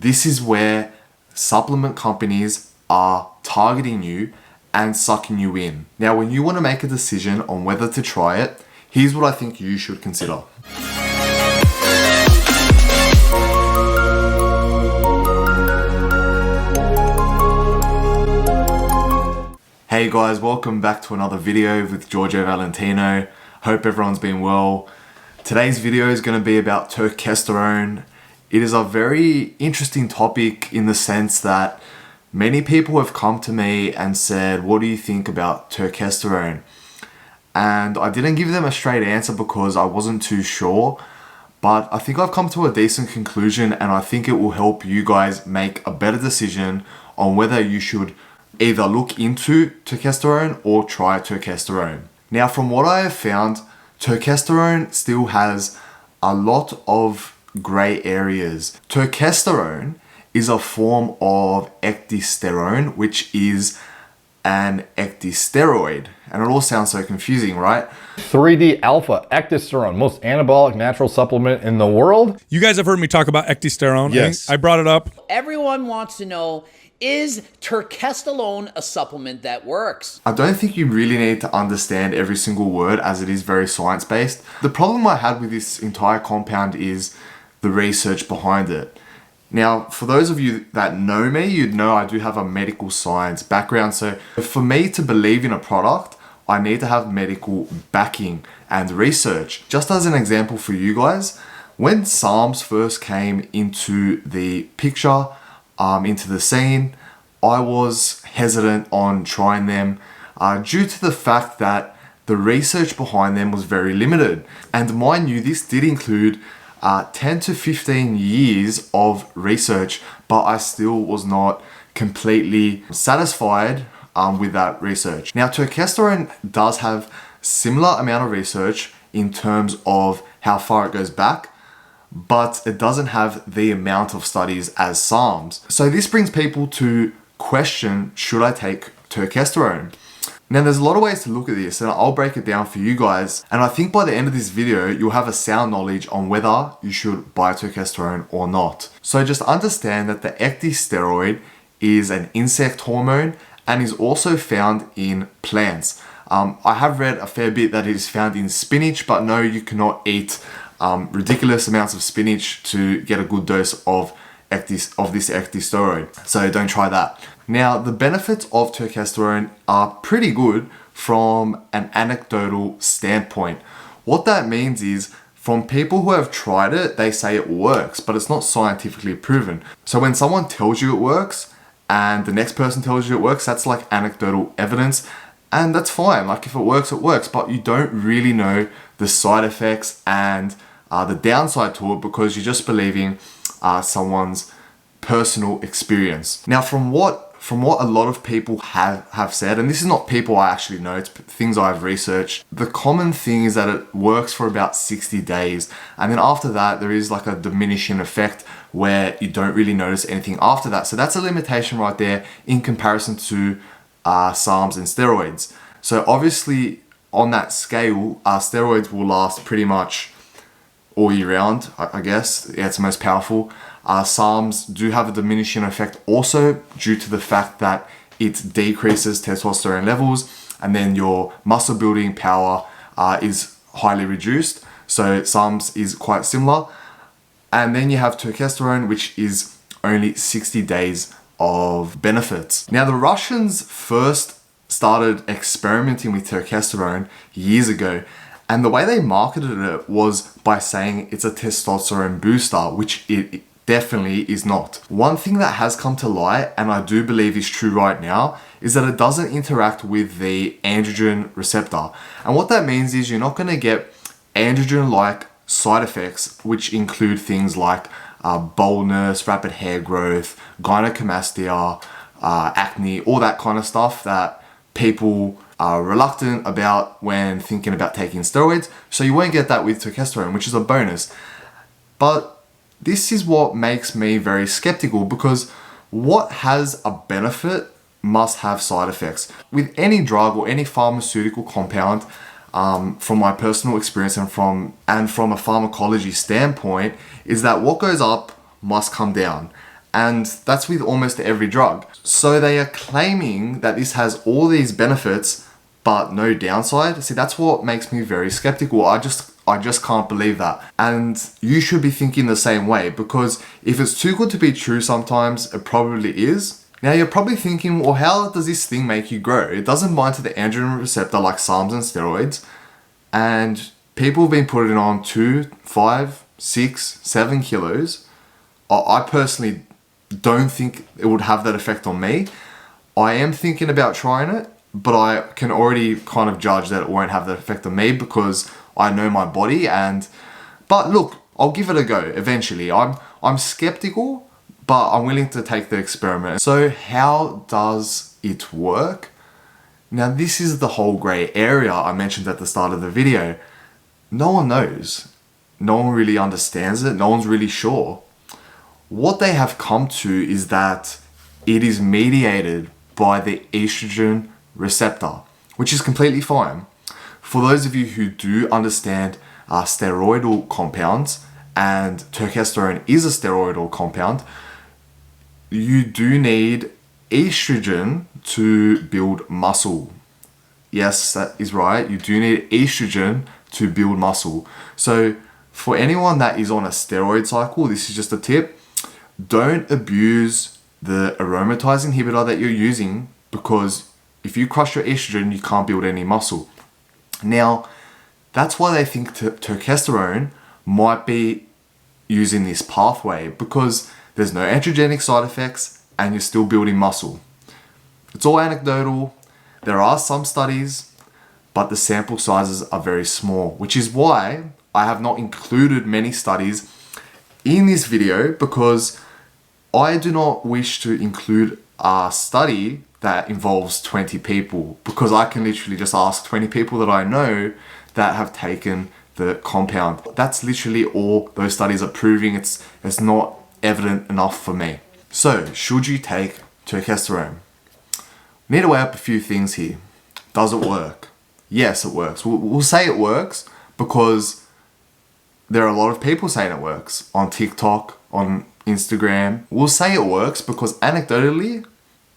This is where supplement companies are targeting you and sucking you in. Now, when you want to make a decision on whether to try it, here's what I think you should consider. Hey guys, welcome back to another video with Giorgio Valentino. Hope everyone's been well. Today's video is going to be about turkesterone. It is a very interesting topic in the sense that many people have come to me and said, what do you think about turkesterone? And I didn't give them a straight answer because I wasn't too sure, but I think I've come to a decent conclusion, and I think it will help you guys make a better decision on whether you should either look into turkesterone or try turkesterone. Now, from what I have found, turkesterone still has a lot of gray areas. Turkesterone is a form of ecdysteroid, which is an ecdysteroid. And it all sounds so confusing, right? 3D alpha ecdysterone, most anabolic natural supplement in the world. You guys have heard me talk about ecdysterone. Yes. I brought it up. Everyone wants to know, is turkesterone a supplement that works? I don't think you really need to understand every single word, as it is very science-based. The problem I had with this entire compound is the research behind it. Now, for those of you that know me, you'd know I do have a medical science background. So for me to believe in a product, I need to have medical backing and research. Just as an example for you guys, when Sarms first came into the picture, into the scene, I was hesitant on trying them due to the fact that the research behind them was very limited. And mind you, this did include 10 to 15 years of research, but I still was not completely satisfied with that research. Now, turkesterone does have similar amount of research in terms of how far it goes back, but it doesn't have the amount of studies as Sarms. So this brings people to question, should I take turkesterone? Now, there's a lot of ways to look at this, and I'll break it down for you guys. And I think by the end of this video, you'll have a sound knowledge on whether you should buy turkesterone or not. So just understand that the ecdysteroid is an insect hormone and is also found in plants. I have read a fair bit that it is found in spinach, but no, you cannot eat ridiculous amounts of spinach to get a good dose of this ecdysteroid. So don't try that. Now, the benefits of turkesterone are pretty good from an anecdotal standpoint. What that means is, from people who have tried it, they say it works, but it's not scientifically proven. So when someone tells you it works and the next person tells you it works, that's like anecdotal evidence, and that's fine. Like, if it works, but you don't really know the side effects and the downside to it because you're just believing someone's personal experience. Now, from what a lot of people have said, and this is not people I actually know, it's things I've researched, the common thing is that it works for about 60 days. And then after that, there is like a diminishing effect where you don't really notice anything after that. So that's a limitation right there in comparison to Sarms and steroids. So obviously on that scale, steroids will last pretty much all year round, I guess. Yeah, it's the most powerful. Sarms do have a diminishing effect also due to the fact that it decreases testosterone levels, and then your muscle building power is highly reduced. So Sarms is quite similar. And then you have turkesterone, which is only 60 days of benefits. Now, the Russians first started experimenting with turkesterone years ago, and the way they marketed it was by saying it's a testosterone booster, which it definitely is not. One thing that has come to light, and I do believe is true right now, is that it doesn't interact with the androgen receptor. And what that means is you're not going to get androgen-like side effects, which include things like baldness, rapid hair growth, gynecomastia, acne, all that kind of stuff that people are reluctant about when thinking about taking steroids. So you won't get that with turkesterone, which is a bonus. But this is what makes me very skeptical, because what has a benefit must have side effects. With any drug or any pharmaceutical compound, from my personal experience and from a pharmacology standpoint, is that what goes up must come down. And that's with almost every drug. So they are claiming that this has all these benefits, but no downside. See, that's what makes me very skeptical. I just can't believe that. And you should be thinking the same way, because if it's too good to be true sometimes, it probably is. Now you're probably thinking, well, how does this thing make you grow? It doesn't bind to the androgen receptor like Sarms and steroids. And people have been putting on 2, 5, 6, 7 kilos. I personally don't think it would have that effect on me. I am thinking about trying it, but I can already kind of judge that it won't have that effect on me because I know my body. But look, I'll give it a go eventually. I'm skeptical, but I'm willing to take the experiment. So how does it work? Now this is the whole grey area I mentioned at the start of the video. No one knows. No one really understands it. No one's really sure. What they have come to is that it is mediated by the estrogen receptor, which is completely fine. For those of you who do understand steroidal compounds, and turkesterone is a steroidal compound, you do need estrogen to build muscle. Yes, that is right. You do need estrogen to build muscle. So for anyone that is on a steroid cycle, this is just a tip. Don't abuse the aromatase inhibitor that you're using, because if you crush your estrogen, you can't build any muscle. Now, that's why they think turkesterone might be using this pathway, because there's no androgenic side effects and you're still building muscle. It's all anecdotal. There are some studies, but the sample sizes are very small, which is why I have not included many studies in this video, because I do not wish to include a study that involves 20 people, because I can literally just ask 20 people that I know that have taken the compound. That's literally all those studies are proving. It's not evident enough for me. So, should you take turkesterone? We need to weigh up a few things here. Does it work? Yes, it works. We'll say it works because there are a lot of people saying it works on TikTok, on Instagram. We'll say it works because anecdotally,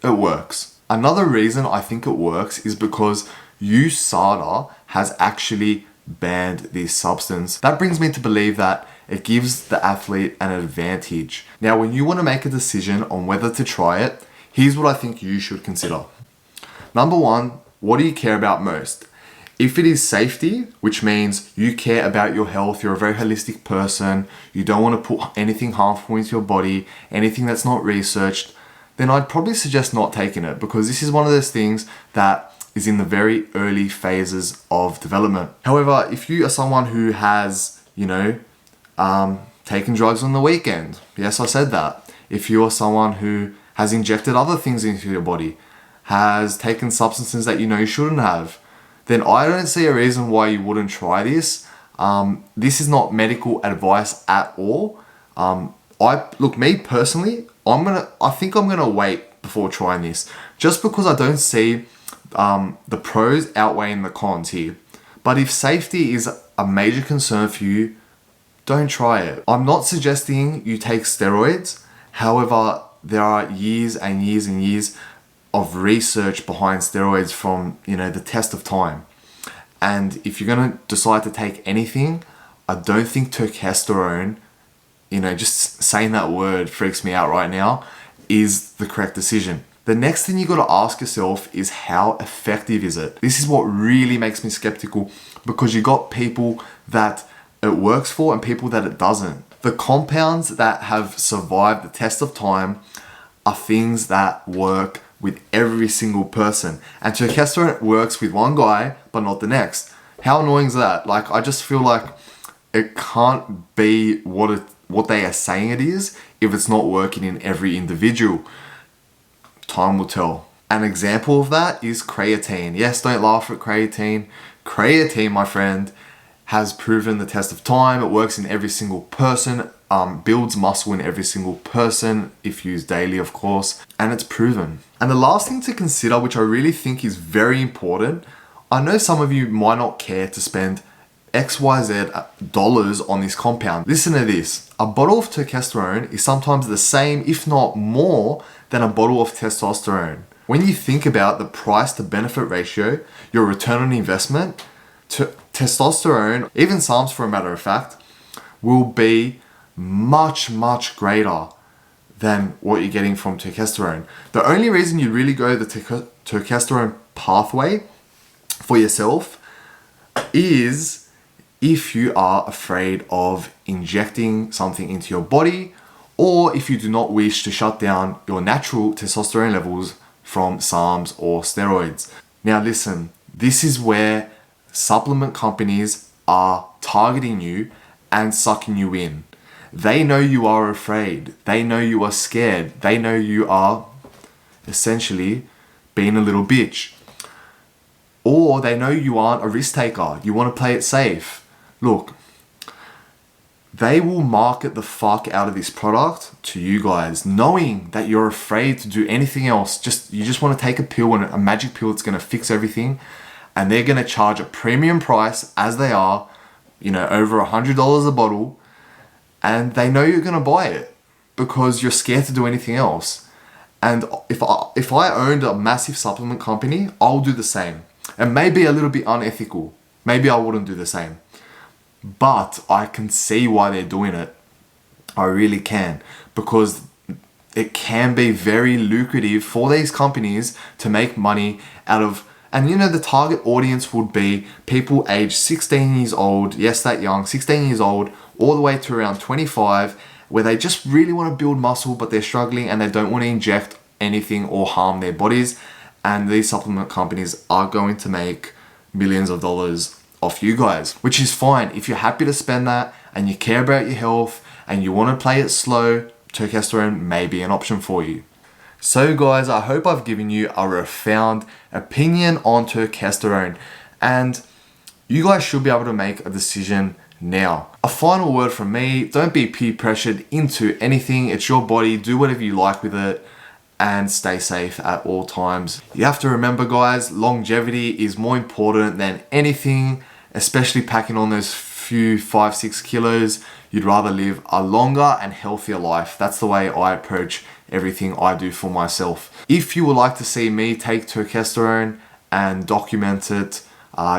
it works. Another reason I think it works is because USADA has actually banned this substance. That brings me to believe that it gives the athlete an advantage. Now, when you want to make a decision on whether to try it, here's what I think you should consider. Number one, what do you care about most? If it is safety, which means you care about your health, you're a very holistic person, you don't want to put anything harmful into your body, anything that's not researched, then I'd probably suggest not taking it, because this is one of those things that is in the very early phases of development. However, if you are someone who has, taken drugs on the weekend, yes, I said that. If you are someone who has injected other things into your body, has taken substances that you shouldn't have, then I don't see a reason why you wouldn't try this. This is not medical advice at all. Me personally, I think I'm gonna wait before trying this, just because I don't see the pros outweighing the cons here. But if safety is a major concern for you, don't try it. I'm not suggesting you take steroids. However, there are years and years and years of research behind steroids from the test of time. And if you're gonna decide to take anything, I don't think turkesterone, just saying that word freaks me out right now, is the correct decision. The next thing you gotta ask yourself is, how effective is it? This is what really makes me skeptical, because you got people that it works for and people that it doesn't. The compounds that have survived the test of time are things that work with every single person. And turkesterone works with one guy, but not the next. How annoying is that? I just feel like it can't be what they are saying it is if it's not working in every individual. Time will tell. An example of that is creatine. Yes, don't laugh at creatine. Creatine, my friend, has proven the test of time. It works in every single person, builds muscle in every single person, if used daily, of course, and it's proven. And the last thing to consider, which I really think is very important, I know some of you might not care to spend XYZ dollars on this compound. Listen to this. A bottle of turkesterone is sometimes the same, if not more, than a bottle of testosterone. When you think about the price to benefit ratio, your return on investment, testosterone, even Sarms for a matter of fact, will be much, much greater than what you're getting from turkesterone. The only reason you really go the turkesterone pathway for yourself is if you are afraid of injecting something into your body, or if you do not wish to shut down your natural testosterone levels from Sarms or steroids. Now listen, this is where supplement companies are targeting you and sucking you in. They know you are afraid. They know you are scared. They know you are essentially being a little bitch. Or they know you aren't a risk taker. You want to play it safe. Look, they will market the fuck out of this product to you guys, knowing that you're afraid to do anything else. You just want to take a pill, and a magic pill that's going to fix everything. And they're going to charge a premium price, as they are, over $100 a bottle. And they know you're going to buy it because you're scared to do anything else. And if I owned a massive supplement company, I'll do the same. And maybe a little bit unethical. Maybe I wouldn't do the same. But I can see why they're doing it. I really can. Because it can be very lucrative for these companies to make money out of... And the target audience would be people aged 16 years old, yes, that young, 16 years old, all the way to around 25, where they just really want to build muscle, but they're struggling and they don't want to inject anything or harm their bodies. And these supplement companies are going to make millions of dollars off you guys, which is fine. If you're happy to spend that and you care about your health and you want to play it slow, turkesterone may be an option for you. So guys, I hope I've given you a refined opinion on turkesterone, and you guys should be able to make a decision now. A final word from me, don't be peer pressured into anything. It's your body, do whatever you like with it, and stay safe at all times. You have to remember guys, longevity is more important than anything, especially packing on those few 5-6 kilos. You'd rather live a longer and healthier life. That's the way I approach everything I do for myself. If you would like to see me take turkesterone and document it,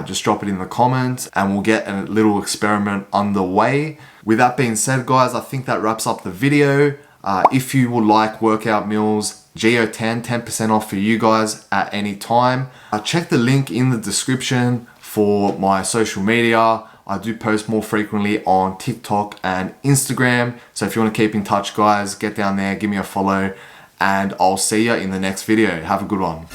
just drop it in the comments and we'll get a little experiment underway. With that being said guys, I think that wraps up the video. If you would like workout meals, GO10, 10% off for you guys at any time. Check the link in the description for my social media. I do post more frequently on TikTok and Instagram. So if you want to keep in touch guys, get down there, give me a follow, and I'll see you in the next video. Have a good one.